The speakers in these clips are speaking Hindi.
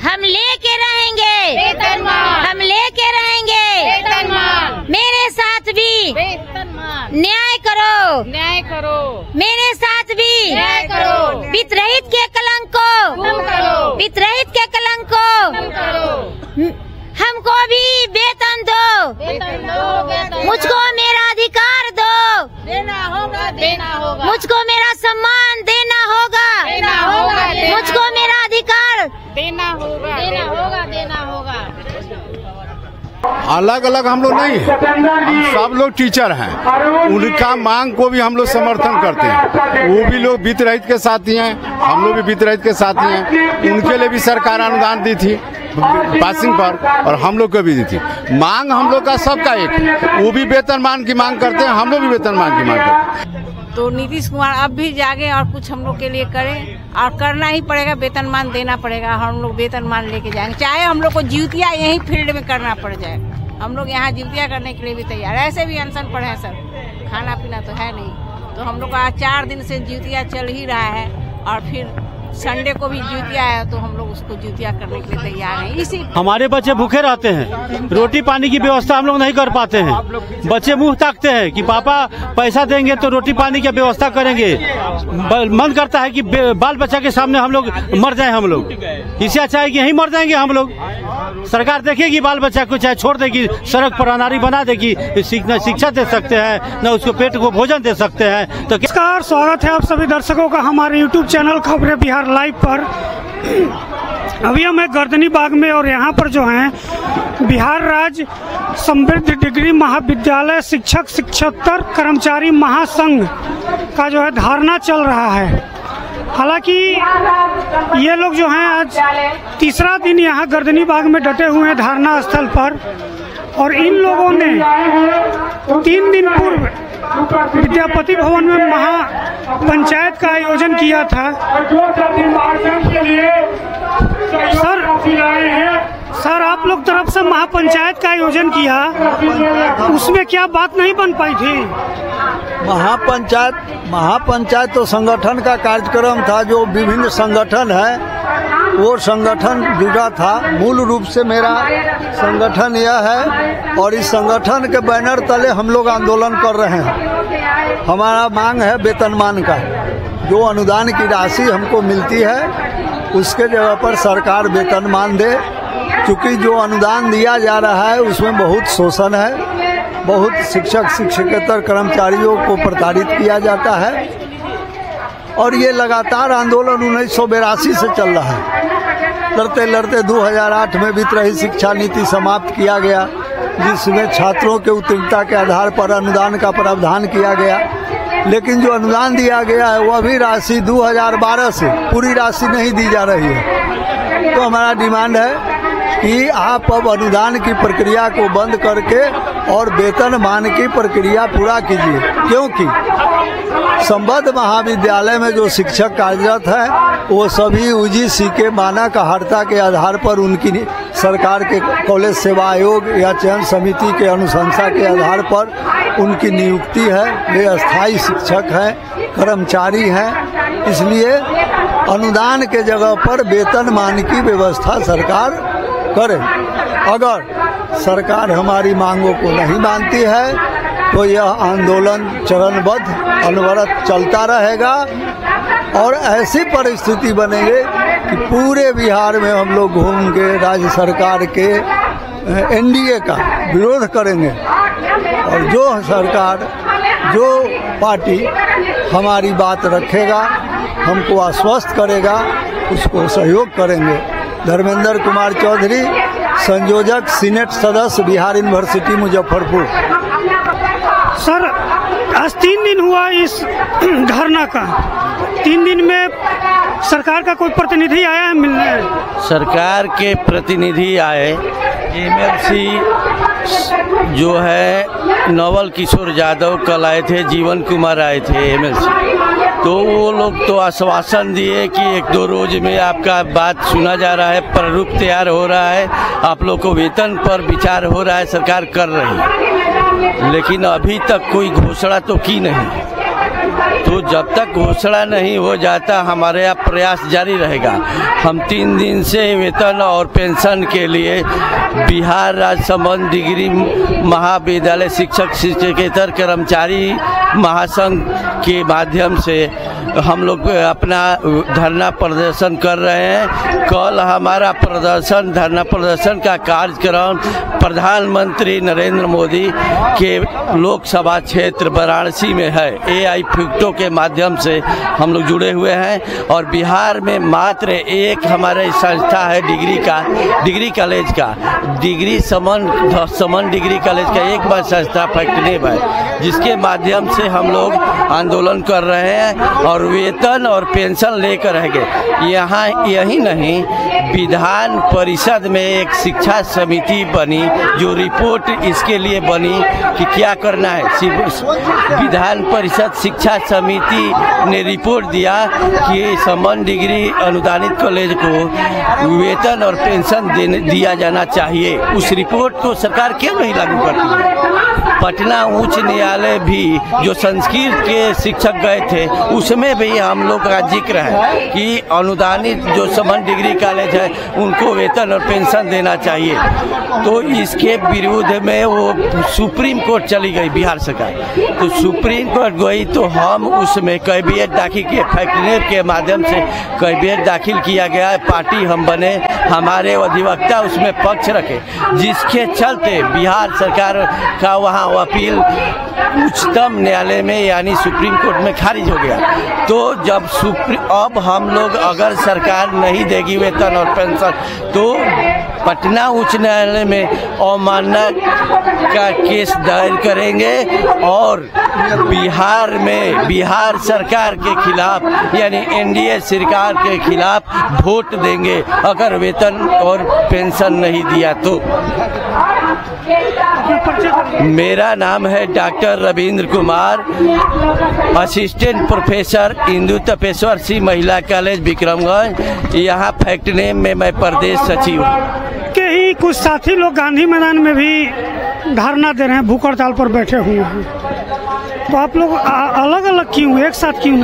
हम लेके रहेंगे वेतनमान, हम लेके रहेंगे वेतनमान, मेरे साथ भी वेतनमान, न्याय करो, न्याय करो, मेरे साथ भी न्याय करो, वित्तरहित के कलंक को दूर करो, वित्तरहित के कलंक को दूर करो, हमको भी वेतन दो, वेतन दो, वेतन मुझको मेरा अधिकार दो, देना होगा, देना होगा, मुझको मेरा सम्मान देना होगा, देना होगा, देना मुझको मेरा अधिकार देना होगा, देना होगा, देना होगा। अलग अलग हम लोग नहीं है, हम सब लोग टीचर हैं। उनका मांग को भी हम लोग समर्थन करते हैं। वो भी लोग वित्त रहित के साथी हैं, हम लोग भी वित्त रहित के साथी हैं। उनके लिए भी सरकार अनुदान दी थी पासिंग पर, और हम लोग को भी दी थी। मांग हम लोग का सबका एक है। वो भी वेतनमान की मांग करते हैं, हम लोग भी वेतनमान की मांग करते हैं। तो नीतीश कुमार अब भी जागे और कुछ हम लोग के लिए करें, और करना ही पड़ेगा, वेतनमान देना पड़ेगा। हम लोग वेतनमान लेके जाएंगे, चाहे हम लोग को जीवतिया यही फील्ड में करना पड़ जाए। हम लोग यहाँ जीवतिया करने के लिए भी तैयार है। ऐसे भी अनशन पर है सर, खाना पीना तो है नहीं। तो हम लोग आज 4 दिन से जीवतिया चल ही रहा है, और फिर संडे को भी जीवतिया है, तो हम लोग उसको जीवतिया करने के लिए तैयार हैं। इसी हमारे बच्चे भूखे रहते हैं, रोटी पानी की व्यवस्था हम लोग नहीं कर पाते हैं। बच्चे मुंह ताकते हैं कि पापा पैसा देंगे तो रोटी पानी की व्यवस्था करेंगे। मन करता है कि बाल बच्चा के सामने हम लोग मर जाए। हम लोग इससे अच्छा है कि यहीं मर जाएंगे हम लोग। सरकार देखेगी बाल बच्चा को, चाहे छोड़ देगी, सड़क पर अनारी बना देगी, न शिक्षा दे सकते हैं, न उसको पेट को भोजन दे सकते हैं। तो नमस्कार, स्वागत है आप सभी दर्शकों का हमारे यूट्यूब चैनल खबरें बिहार लाइव पर। अभी हम एक गर्दनी बाग में, और यहाँ पर जो है बिहार राज्य समृद्ध डिग्री महाविद्यालय शिक्षक शिक्षकेतर कर्मचारी महासंघ का जो है धरना चल रहा है। हालांकि ये लोग जो हैं आज तीसरा दिन यहाँ गर्दनी बाग में डटे हुए हैं धरना स्थल पर, और इन लोगों ने 3 दिन पूर्व विद्यापति भवन में महापंचायत का आयोजन किया था। सर आप लोग तरफ से महापंचायत का आयोजन किया, उसमें क्या बात नहीं बन पाई थी? महापंचायत तो संगठन का कार्यक्रम था, जो विभिन्न संगठन है वो संगठन जुड़ा था। मूल रूप से मेरा संगठन यह है, और इस संगठन के बैनर तले हम लोग आंदोलन कर रहे हैं। हमारा मांग है वेतनमान का, जो अनुदान की राशि हमको मिलती है उसके जगह पर सरकार वेतनमान दे। क्योंकि जो अनुदान दिया जा रहा है उसमें बहुत शोषण है, बहुत शिक्षक शिक्षकेतर कर्मचारियों को प्रताड़ित किया जाता है, और ये लगातार आंदोलन 1982 से चल रहा है। लड़ते लड़ते 2008 में वित्त रहित शिक्षा नीति समाप्त किया गया, जिसमें छात्रों के उत्तीर्णता के आधार पर अनुदान का प्रावधान किया गया। लेकिन जो अनुदान दिया गया है वह भी राशि 2012 से पूरी राशि नहीं दी जा रही है। तो हमारा डिमांड है कि आप अब अनुदान की प्रक्रिया को बंद करके और वेतनमान की प्रक्रिया पूरा कीजिए। क्योंकि संबद्ध महाविद्यालय में जो शिक्षक कार्यरत है वो सभी UGC के मानक अर्हता के आधार पर उनकी सरकार के कॉलेज सेवा आयोग या चयन समिति के अनुशंसा के आधार पर उनकी नियुक्ति है। वे स्थायी शिक्षक हैं, कर्मचारी हैं। इसलिए अनुदान के जगह पर वेतनमान की व्यवस्था सरकार करे। अगर सरकार हमारी मांगों को नहीं मानती है तो यह आंदोलन चरणबद्ध अनवरत चलता रहेगा, और ऐसी परिस्थिति बनेगी कि पूरे बिहार में हम लोग घूम के राज्य सरकार के NDA का विरोध करेंगे, और जो सरकार जो पार्टी हमारी बात रखेगा, हमको आश्वस्त करेगा, उसको सहयोग करेंगे। धर्मेंद्र कुमार चौधरी, संयोजक सीनेट सदस्य, बिहार यूनिवर्सिटी मुजफ्फरपुर। सर आज 3 दिन हुआ इस धरना का, 3 दिन में सरकार का कोई प्रतिनिधि आया है मिलने? सरकार के प्रतिनिधि आए, MLC जो है नवल किशोर यादव कल आए थे, जीवन कुमार आए थे MLC। तो वो लोग तो आश्वासन दिए कि 1-2 रोज में आपका बात सुना जा रहा है, प्रारूप तैयार हो रहा है, आप लोग को वेतन पर विचार हो रहा है, सरकार कर रही है। लेकिन अभी तक कोई घोषणा तो की नहीं। तो जब तक घोषणा नहीं हो जाता हमारे यहाँ प्रयास जारी रहेगा। हम 3 दिन से वेतन और पेंशन के लिए बिहार राज्य संबंध डिग्री महाविद्यालय शिक्षक शिक्षकेतर कर्मचारी महासंघ के माध्यम से हम लोग अपना धरना प्रदर्शन कर रहे हैं। कल हमारा धरना प्रदर्शन का कार्यक्रम प्रधानमंत्री नरेंद्र मोदी के लोकसभा क्षेत्र वाराणसी में है। AI फिक्टो के माध्यम से हम लोग जुड़े हुए हैं और बिहार में मात्र एक हमारे संस्था है डिग्री कॉलेज का समन डिग्री कॉलेज का एक बार संस्था फैक्टनेब है, जिसके माध्यम से हम लोग आंदोलन कर रहे हैं और वेतन और पेंशन लेकर रहेंगे। यहाँ यही नहीं, विधान परिषद में एक शिक्षा समिति बनी जो रिपोर्ट इसके लिए बनी कि क्या करना है। विधान परिषद शिक्षा समिति ने रिपोर्ट दिया कि संबंध डिग्री अनुदानित कॉलेज को वेतन और पेंशन दिया जाना चाहिए। उस रिपोर्ट को सरकार क्यों नहीं लागू करती है? पटना उच्च न्यायालय भी जो संस्कृत के शिक्षक गए थे उसमें भी हम लोग का जिक्र है कि अनुदानित जो संबंध डिग्री कॉलेज है उनको वेतन और पेंशन देना चाहिए। तो इसके विरुद्ध में वो सुप्रीम कोर्ट चली गई बिहार सरकार। तो सुप्रीम कोर्ट गई तो हम उसमें कैवियत दाखिल किए, फैक्टनेब के माध्यम से कैवियत दाखिल किया गया। पार्टी हम बने, हमारे अधिवक्ता उसमें पक्ष रखे, जिसके चलते बिहार सरकार का वहाँ अपील उच्चतम न्यायालय में यानी सुप्रीम कोर्ट में खारिज हो गया। तो जब अब हम लोग अगर सरकार नहीं देगी वेतन और पेंशन तो पटना उच्च न्यायालय में अवमानना का केस दायर करेंगे और बिहार सरकार के खिलाफ यानी NDA सरकार के खिलाफ वोट देंगे अगर वेतन और पेंशन नहीं दिया तो। मेरा नाम है doctor Ravindra Kumar, assistant professor Indu Tapeshwar Singh महिला कॉलेज विक्रमगंज। यहाँ फैक्टनेब में मैं प्रदेश सचिव हूँ। के ही कुछ साथी लोग गांधी मैदान में भी धरना दे रहे हैं, भूख हड़ताल पर बैठे हुए हैं। तो आप लोग अलग अलग क्यों, एक साथ क्यों?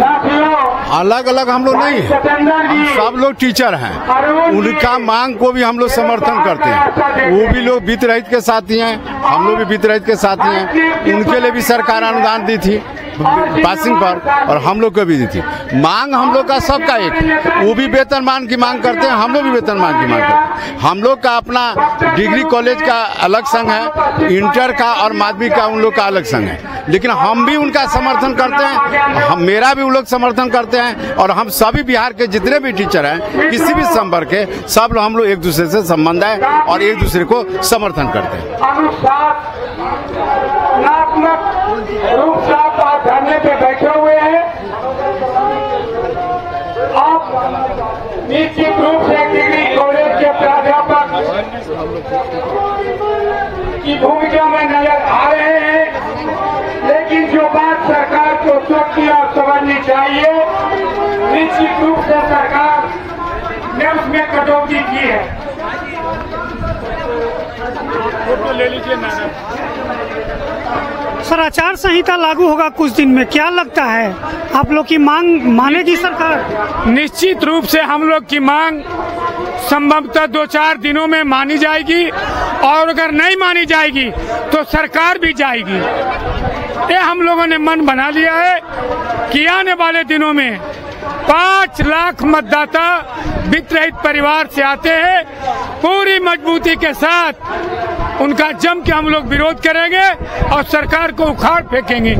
अलग अलग हम लोग नहीं है, हम सब लोग टीचर हैं। उनका मांग को भी हम लोग समर्थन करते हैं। वो भी लोग वित्त रहित के साथी हैं, हम लोग भी वित्त रहित के साथी हैं। उनके लिए भी सरकार अनुदान दी थी पासिंग पर और हम लोग को भी दी थी। मांग हम लोग का सबका एक, वो भी वेतनमान की मांग करते हैं, हम लोग भी वेतनमान की मांग करते हैं। हम लोग का अपना डिग्री कॉलेज का अलग संघ है, इंटर का और माध्यमिक का उन लोग का अलग संघ है, लेकिन हम भी उनका समर्थन करते हैं। मेरा भी वो लोग समर्थन करते हैं और हम सभी बिहार के जितने भी टीचर हैं किसी भी संपर्क के सब लोग हम लोग एक दूसरे से संबंध है और एक दूसरे को समर्थन करते हैं। धरने पे बैठे हुए हैं। आप निश्चित रूप से डिग्री कॉलेज के प्राध्यापक की भूमिका में नजर आ रहे हैं, लेकिन जो बात सरकार को सोचनी और समझनी चाहिए, निश्चित रूप से सरकार ने उसमें कटौती की है। फोटो ले लीजिए मैडम। सर, आचार संहिता लागू होगा कुछ दिन में, क्या लगता है आप लोग की मांग मानेगी सरकार? निश्चित रूप से हम लोग की मांग संभवतः 2-4 दिनों में मानी जाएगी और अगर नहीं मानी जाएगी तो सरकार भी जाएगी। ये हम लोगों ने मन बना लिया है कि आने वाले दिनों में 5 लाख मतदाता वित्त रहित परिवार से आते हैं। पूरी मजबूती के साथ उनका जम के हम लोग विरोध करेंगे और सरकार को उखाड़ फेंकेंगे।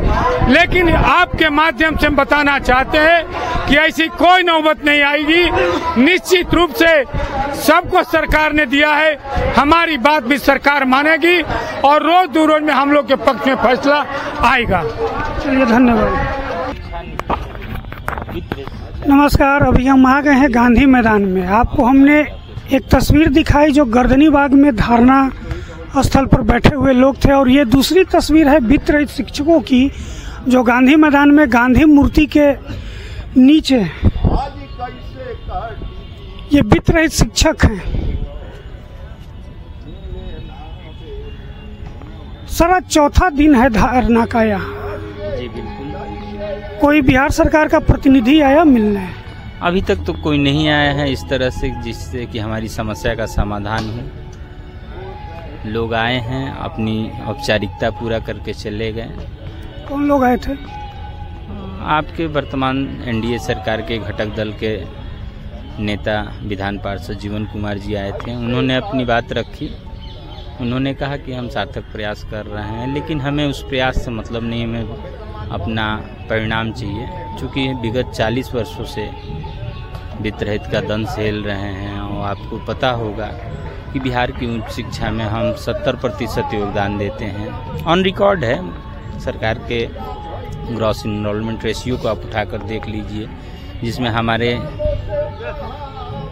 लेकिन आपके माध्यम से हम बताना चाहते हैं कि ऐसी कोई नौबत नहीं आएगी। निश्चित रूप से सबको सरकार ने दिया है, हमारी बात भी सरकार मानेगी और रोज दो रोज में हम लोग के पक्ष में फैसला आएगा। चलिए, धन्यवाद। नमस्कार, अभी हम आ गए हैं गांधी मैदान में। आपको हमने एक तस्वीर दिखाई जो गर्दनी बाग में धरना स्थल पर बैठे हुए लोग थे, और ये दूसरी तस्वीर है वित्त रहित शिक्षकों की जो गांधी मैदान में गांधी मूर्ति के नीचे, ये वित्त रहित शिक्षक हैं। सर, आज चौथा दिन है धरना का यहाँ। जी बिल्कुल। कोई बिहार सरकार का प्रतिनिधि आया मिलने? अभी तक तो कोई नहीं आया है इस तरह से जिससे कि हमारी समस्या का समाधान हो। लोग आए हैं, अपनी औपचारिकता पूरा करके चले गए। कौन लोग आए थे? आपके वर्तमान एनडीए सरकार के घटक दल के नेता विधान पार्षद जीवन कुमार जी आए थे। उन्होंने अपनी बात रखी। उन्होंने कहा कि हम सार्थक प्रयास कर रहे हैं, लेकिन हमें उस प्रयास से मतलब नहीं, हमें अपना परिणाम चाहिए। चूँकि विगत 40 वर्षों से वित्त रहित का दंश झेल रहे हैं और आपको पता होगा कि बिहार की उच्च शिक्षा में हम 70% योगदान देते हैं। ऑन रिकॉर्ड है, सरकार के ग्रॉस इनरोलमेंट रेशियो को आप उठाकर देख लीजिए, जिसमें हमारे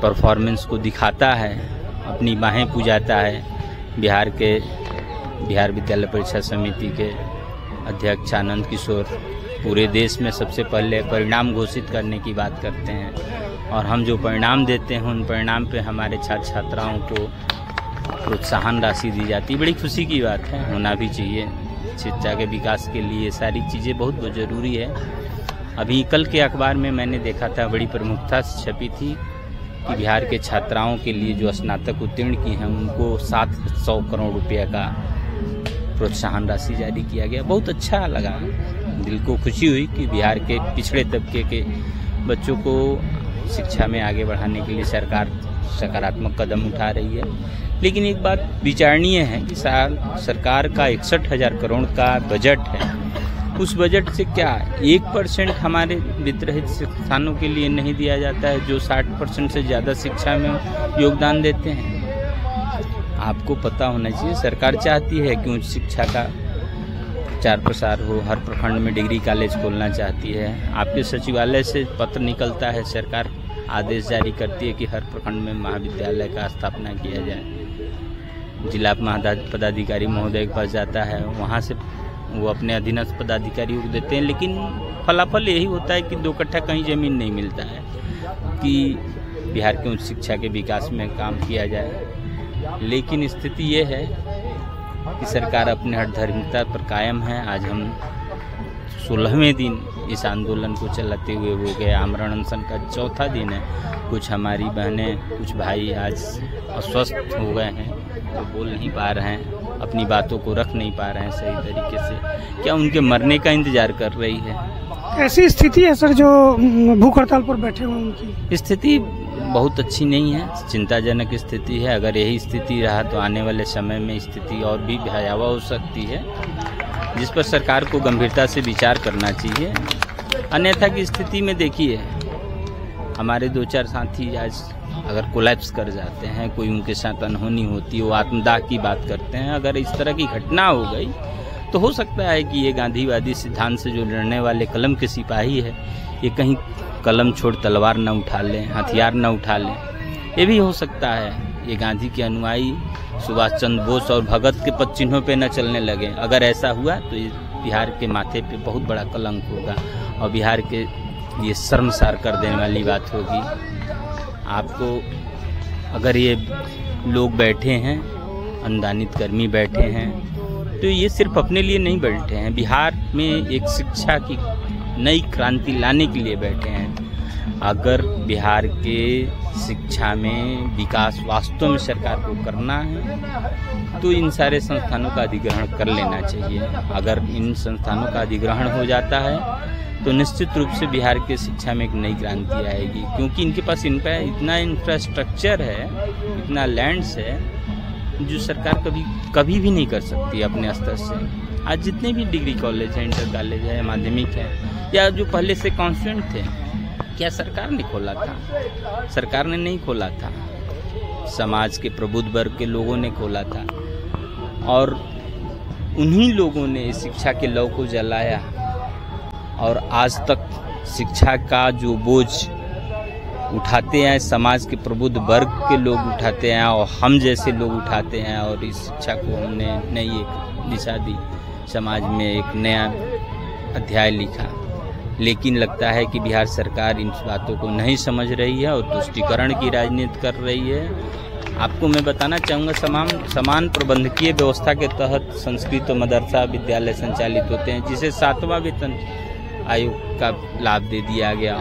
परफॉर्मेंस को दिखाता है, अपनी बाहें पुजाता है। बिहार विद्यालय परीक्षा समिति के अध्यक्ष आनंद किशोर पूरे देश में सबसे पहले परिणाम घोषित करने की बात करते हैं, और हम जो परिणाम देते हैं उन परिणाम पे हमारे छात्र छात्राओं को प्रोत्साहन राशि दी जाती है। बड़ी खुशी की बात है, होना भी चाहिए। शिक्षा के विकास के लिए सारी चीज़ें बहुत ज़रूरी है। अभी कल के अखबार में मैंने देखा था, बड़ी प्रमुखता से छपी थी कि बिहार के छात्राओं के लिए जो स्नातक उत्तीर्ण की हैं उनको 700 करोड़ रुपये का प्रोत्साहन राशि जारी किया गया। बहुत अच्छा लगा, दिल को खुशी हुई कि बिहार के पिछड़े तबके के बच्चों को शिक्षा में आगे बढ़ाने के लिए सरकार सकारात्मक कदम उठा रही है। लेकिन एक बात विचारणीय है कि सरकार का 61,000 करोड़ का बजट है। उस बजट से क्या 1% हमारे वित्त रहित संस्थानों के लिए नहीं दिया जाता है, जो 60% से ज़्यादा शिक्षा में योगदान देते हैं? आपको पता होना चाहिए, सरकार चाहती है कि उच्च शिक्षा का प्रचार प्रसार हो, हर प्रखंड में डिग्री कॉलेज खोलना चाहती है। आपके सचिवालय से पत्र निकलता है, सरकार आदेश जारी करती है कि हर प्रखंड में महाविद्यालय का स्थापना किया जाए। जिला पदाधिकारी महोदय के पास जाता है, वहाँ से वो अपने अधीनस्थ पदाधिकारियों को देते हैं, लेकिन फलाफल यही होता है कि 2 कट्ठा कहीं ज़मीन नहीं मिलता है कि बिहार के उच्च शिक्षा के विकास में काम किया जाए। लेकिन स्थिति ये है कि सरकार अपने हठधर्मिता पर कायम है। आज हम 16वें दिन इस आंदोलन को चलाते हुए हो गए। आमरण अनशन का 4था दिन है। कुछ हमारी बहनें, कुछ भाई आज अस्वस्थ हो गए हैं, वो बोल नहीं पा रहे हैं, अपनी बातों को रख नहीं पा रहे हैं सही तरीके से। क्या उनके मरने का इंतजार कर रही है? ऐसी स्थिति है सर जो भूख हड़ताल पर बैठे हुए उनकी स्थिति बहुत अच्छी नहीं है, चिंताजनक स्थिति है। अगर यही स्थिति रहा तो आने वाले समय में स्थिति और भी भयावह हो सकती है, जिस पर सरकार को गंभीरता से विचार करना चाहिए। अन्यथा की स्थिति में देखिए, हमारे 2-4 साथी आज अगर कोलैप्स कर जाते हैं, कोई उनके साथ अनहोनी होती है, वो आत्मदाह की बात करते हैं। अगर इस तरह की घटना हो गई तो हो सकता है कि ये गांधीवादी सिद्धांत से जो लड़ने वाले कलम के सिपाही है, ये कहीं कलम छोड़ तलवार न उठा लें, हथियार न उठा लें। ये भी हो सकता है ये गांधी के अनुयायी सुभाष चंद्र बोस और भगत के पद चिन्हों पे न चलने लगे। अगर ऐसा हुआ तो ये बिहार के माथे पे बहुत बड़ा कलंक होगा और बिहार के लिए शर्मसार कर देने वाली बात होगी। आपको अगर ये लोग बैठे हैं, अनुदानित कर्मी बैठे हैं, तो ये सिर्फ अपने लिए नहीं बैठे हैं, बिहार में एक शिक्षा की नई क्रांति लाने के लिए बैठे हैं। अगर बिहार के शिक्षा में विकास वास्तव में सरकार को करना है तो इन सारे संस्थानों का अधिग्रहण कर लेना चाहिए। अगर इन संस्थानों का अधिग्रहण हो जाता है तो निश्चित रूप से बिहार के शिक्षा में एक नई क्रांति आएगी, क्योंकि इनके पास इतना इंफ्रास्ट्रक्चर है, इतना लैंड्स है जो सरकार कभी भी नहीं कर सकती अपने स्तर से। आज जितने भी डिग्री कॉलेज हैं, इंटर कॉलेज है, माध्यमिक है, या जो पहले से कॉन्स्टिट्यूएंट थे, क्या सरकार ने खोला था? सरकार ने नहीं खोला था, समाज के प्रबुद्ध वर्ग के लोगों ने खोला था, और उन्हीं लोगों ने शिक्षा के लौ को जलाया और आज तक शिक्षा का जो बोझ उठाते हैं समाज के प्रबुद्ध वर्ग के लोग उठाते हैं और हम जैसे लोग उठाते हैं, और इस शिक्षा को हमने नई एक दिशा दी, समाज में एक नया अध्याय लिखा। लेकिन लगता है कि बिहार सरकार इन बातों को नहीं समझ रही है और तुष्टीकरण की राजनीति कर रही है। आपको मैं बताना चाहूँगा, समान प्रबंधकीय व्यवस्था के तहत संस्कृत और मदरसा विद्यालय संचालित होते हैं, जिसे 7वां वेतन आयोग का लाभ दे दिया गया।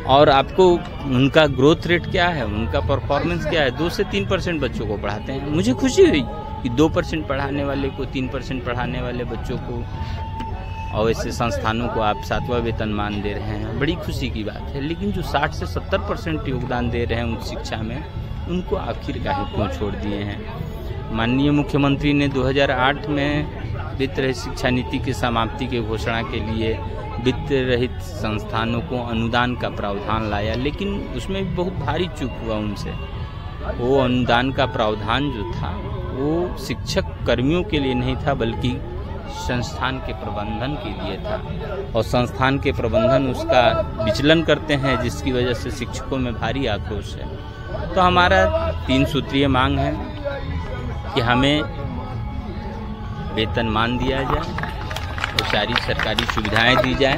और आपको उनका ग्रोथ रेट क्या है, उनका परफॉर्मेंस क्या है, 2 से 3% बच्चों को पढ़ाते हैं। मुझे खुशी हुई कि 2% पढ़ाने वाले को, 3% पढ़ाने वाले बच्चों को और ऐसे संस्थानों को आप 7वां वेतनमान दे रहे हैं, बड़ी खुशी की बात है। लेकिन जो 60 से 70% योगदान दे रहे हैं उच्च शिक्षा में, उनको आखिर काहे क्यों छोड़ दिए हैं। माननीय मुख्यमंत्री ने 2008 में वित्त रहित शिक्षा नीति की समाप्ति की घोषणा के लिए वित्त रहित संस्थानों को अनुदान का प्रावधान लाया, लेकिन उसमें भी बहुत भारी चूक हुआ उनसे। वो अनुदान का प्रावधान जो था वो शिक्षक कर्मियों के लिए नहीं था, बल्कि संस्थान के प्रबंधन के लिए था। और संस्थान के प्रबंधन उसका विचलन करते हैं, जिसकी वजह से शिक्षकों में भारी आक्रोश है। तो हमारा 3 सूत्रीय मांग है कि हमें वेतनमान दिया जाए और सारी सरकारी सुविधाएं दी जाए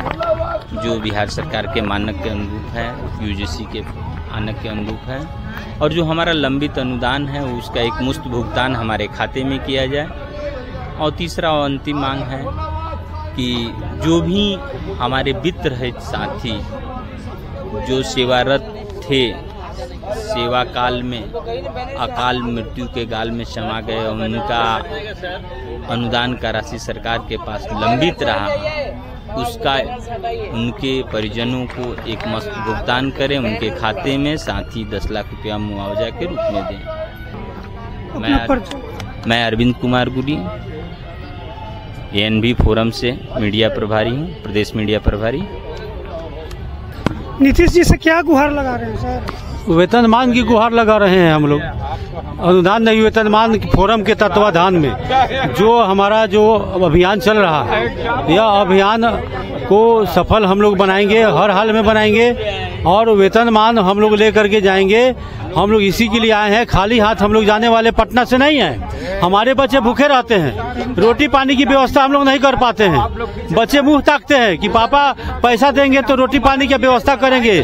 जो बिहार सरकार के मानक के अनुरूप है, यूजीसी के मानक के अनुरूप है। और जो हमारा लंबित अनुदान है उसका एक मुश्त भुगतान हमारे खाते में किया जाए। और तीसरा और अंतिम मांग है कि जो भी हमारे वित्त रहित साथी जो सेवारत थे, सेवा काल में अकाल मृत्यु के गाल में समा गए और उनका अनुदान का राशि सरकार के पास लंबित रहा, उसका उनके परिजनों को एक मस्त भुगतान करें उनके खाते में, साथ ही 10 लाख रुपया मुआवजा के रूप में दें। मैं अरविंद कुमार गुरी, ANB फोरम से मीडिया प्रभारी हूँ, प्रदेश मीडिया प्रभारी। नीतीश जी से क्या गुहार लगा रहे हैं सर? वेतनमान की गुहार लगा रहे हैं हम लोग। अनुदान नहीं, वेतनमान फोरम के तत्वाधान में जो हमारा जो अभियान चल रहा है, यह अभियान को सफल हम लोग बनाएंगे, हर हाल में बनाएंगे और वेतनमान हम लोग लेकर के जाएंगे। हम लोग इसी के लिए आए हैं, खाली हाथ हम लोग जाने वाले पटना से नहीं हैं। हमारे बच्चे भूखे रहते हैं, रोटी पानी की व्यवस्था हम लोग नहीं कर पाते हैं। बच्चे मुंह ताकते हैं कि पापा पैसा देंगे तो रोटी पानी की व्यवस्था करेंगे।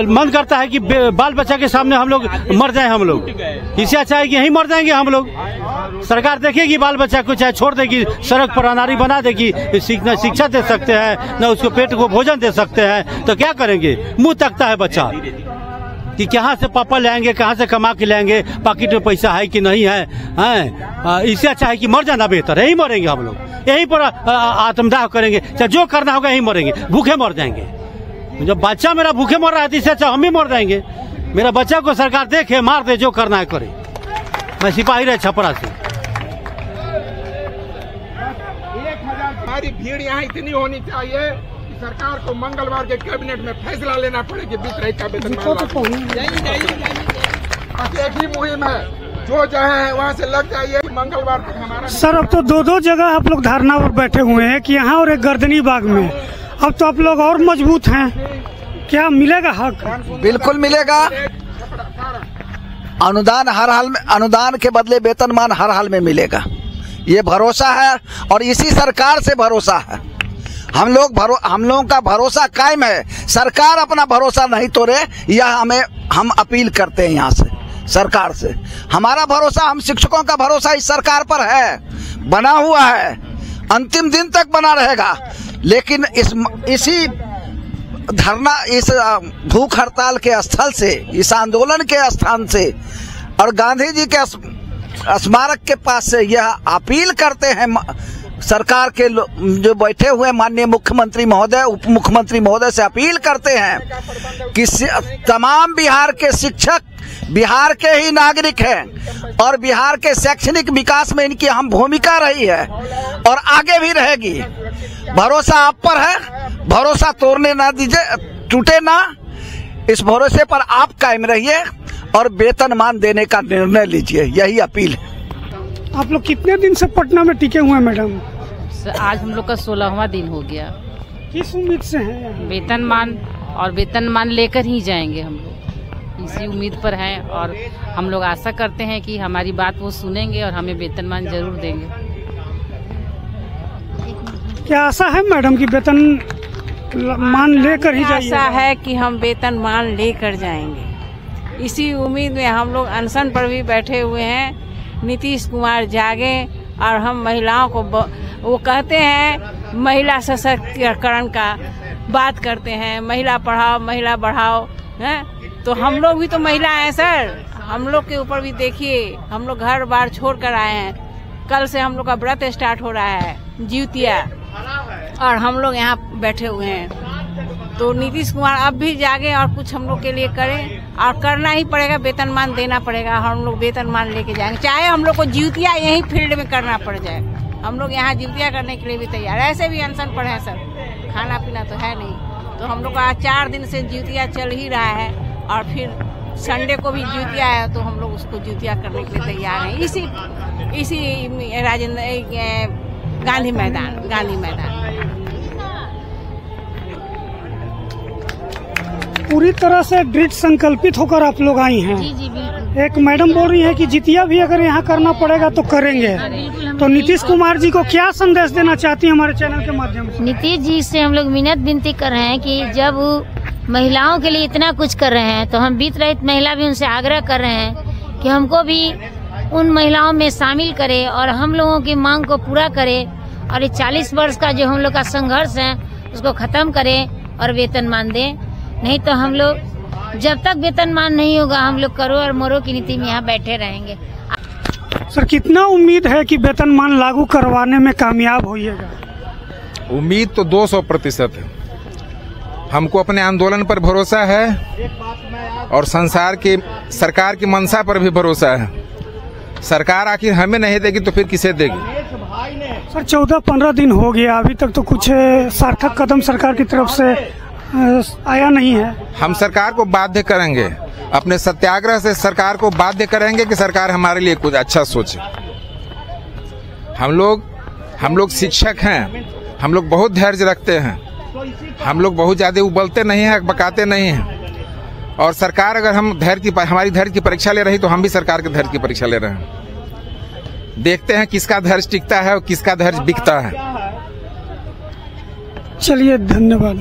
मन करता है कि बाल बच्चा के सामने हम लोग मर जाएं। हम लोग इससे अच्छा है कि यहीं मर जाएंगे हम लोग। सरकार देखेगी बाल बच्चा को, चाहे छोड़ देगी, सड़क पर अनारी बना देगी, न शिक्षा दे सकते हैं न उसको पेट को भोजन दे सकते हैं, तो क्या करेंगे? मुंह ताकता है बच्चा कि कहाँ से पापा लाएंगे, कहाँ से कमा के लाएंगे, पॉकेट में पैसा है कि नहीं है, हैं? इससे अच्छा है कि मर जाना बेहतर है। यहीं मरेंगे हम लोग, यहीं पर आत्मदाह करेंगे, चाहे जो करना होगा यहीं मरेंगे, भूखे मर जाएंगे। जब बच्चा मेरा भूखे मर रहा है तो इससे अच्छा हम ही मर जाएंगे। मेरा बच्चा को सरकार देखे, मार दे, जो करना है करे। मैं सिपाही रहे छपरा से। हमारी भीड़ यहाँ इतनी होनी चाहिए, सरकार को मंगलवार के कैबिनेट में फैसला लेना पड़ेगा वित्त रहित का वेतनमान। एक ही मुहिम है, जो जहाँ है वहाँ से लग जाइए, मंगलवार तक हमारा। सर अब तो 2 जगह आप लोग धरना पर बैठे हुए हैं कि यहाँ और एक गर्दनी बाग में। अब तो आप लोग और मजबूत हैं, क्या मिलेगा हक? बिल्कुल मिलेगा। अनुदान हर हाल में, अनुदान के बदले वेतनमान हर हाल में मिलेगा, ये भरोसा है और इसी सरकार से भरोसा है। हम लोगों का भरोसा कायम है। सरकार अपना भरोसा नहीं तोड़े, यह हम अपील करते हैं यहाँ से, सरकार से। हमारा भरोसा, हम शिक्षकों का भरोसा इस सरकार पर है, बना हुआ है, अंतिम दिन तक बना रहेगा। लेकिन इसी धरना, इस भूख हड़ताल के स्थल से, इस आंदोलन के स्थान से और गांधी जी के स्मारक के पास से यह अपील करते हैं सरकार के जो बैठे हुए माननीय मुख्यमंत्री महोदय, उप मुख्यमंत्री महोदय से अपील करते हैं कि तमाम बिहार के शिक्षक बिहार के ही नागरिक हैं और बिहार के शैक्षणिक विकास में इनकी अहम भूमिका रही है और आगे भी रहेगी। भरोसा आप पर है, भरोसा तोड़ने ना दीजिए, टूटे ना। इस भरोसे पर आप कायम रहिए और वेतनमान देने का निर्णय लीजिए, यही अपील है। आप लोग कितने दिन से पटना में टिके हुए हैं मैडम? आज हम लोग का 16वां दिन हो गया। किस उम्मीद से हैं? वेतनमान, और वेतनमान लेकर ही जाएंगे हम लोग, इसी उम्मीद पर हैं। और हम लोग आशा करते हैं कि हमारी बात वो सुनेंगे और हमें वेतनमान जरूर देंगे। क्या आशा है मैडम कि वेतनमान लेकर ही जाएंगे? आशा है कि हम वेतनमान लेकर जाएंगे, इसी उम्मीद में हम लोग अनशन पर भी बैठे हुए हैं। नीतीश कुमार जागे और हम महिलाओं को, वो कहते हैं महिला सशक्तिकरण का बात करते हैं, महिला पढ़ाओ महिला बढ़ाओ हैं। तो हम लोग भी तो महिला हैं सर, हम लोग के ऊपर भी देखिए, हम लोग घर बार छोड़ कर आए हैं। कल से हम लोग का व्रत स्टार्ट हो रहा है, जिउतिया, और हम लोग यहाँ बैठे हुए हैं। तो नीतीश कुमार अब भी जागे और कुछ हम लोग के लिए करें, और करना ही पड़ेगा, वेतनमान देना पड़ेगा। हम लोग वेतनमान लेके जाएंगे, चाहे हम लोग को जिउतिया यही फील्ड में करना पड़ जाए। हम लोग यहाँ जिउतिया करने के लिए भी तैयार है। ऐसे भी अनशन पर है सर, खाना पीना तो है नहीं। तो हम लोग का 4 दिन से जिउतिया चल ही रहा है, और फिर संडे को भी जिउतिया है, तो हम लोग उसको जिउतिया करने के लिए तैयार हैं। इसी राजेंद्र गांधी मैदान पूरी तरह से दृढ़ संकल्पित होकर आप लोग आई हैं। जी जी बिल्कुल। एक मैडम बोल रही है कि जितिया भी अगर यहाँ करना पड़ेगा तो करेंगे। तो नीतीश कुमार जी को क्या संदेश देना चाहती है हमारे चैनल के माध्यम से? नीतीश जी से हम लोग मिन्नत विनती कर रहे हैं कि जब वो महिलाओं के लिए इतना कुछ कर रहे हैं, तो हम बीत रहित महिला भी उनसे आग्रह कर रहे हैं कि हमको भी उन महिलाओं में शामिल करे और हम लोगों की मांग को पूरा करे, और ये 40 वर्ष का जो हम लोग का संघर्ष है उसको खत्म करे और वेतनमान दे। नहीं तो हम लोग जब तक वेतनमान नहीं होगा, हम लोग करो और मरो की नीति में यहाँ बैठे रहेंगे। सर, कितना उम्मीद है कि वेतनमान लागू करवाने में कामयाब होइएगा? उम्मीद तो 200% है। हमको अपने आंदोलन पर भरोसा है, और सरकार की मंशा पर भी भरोसा है। सरकार आखिर हमें नहीं देगी तो फिर किसे देगी? सर, 14-15 दिन हो गया, अभी तक तो कुछ सार्थक कदम सरकार की तरफ से आया नहीं है। हम सरकार को बाध्य करेंगे, अपने सत्याग्रह से सरकार को बाध्य करेंगे कि सरकार हमारे लिए कुछ अच्छा सोचे। हम लोग शिक्षक हैं, हम लोग बहुत धैर्य रखते हैं, हम लोग बहुत ज्यादा उबलते नहीं हैं, बकाते नहीं हैं। और सरकार अगर हमारी धैर्य की परीक्षा ले रही, तो हम भी सरकार के धैर्य की परीक्षा ले रहे हैं। देखते हैं किसका धैर्य टिकता है और किसका धैर्य बिकता है। चलिए, धन्यवाद।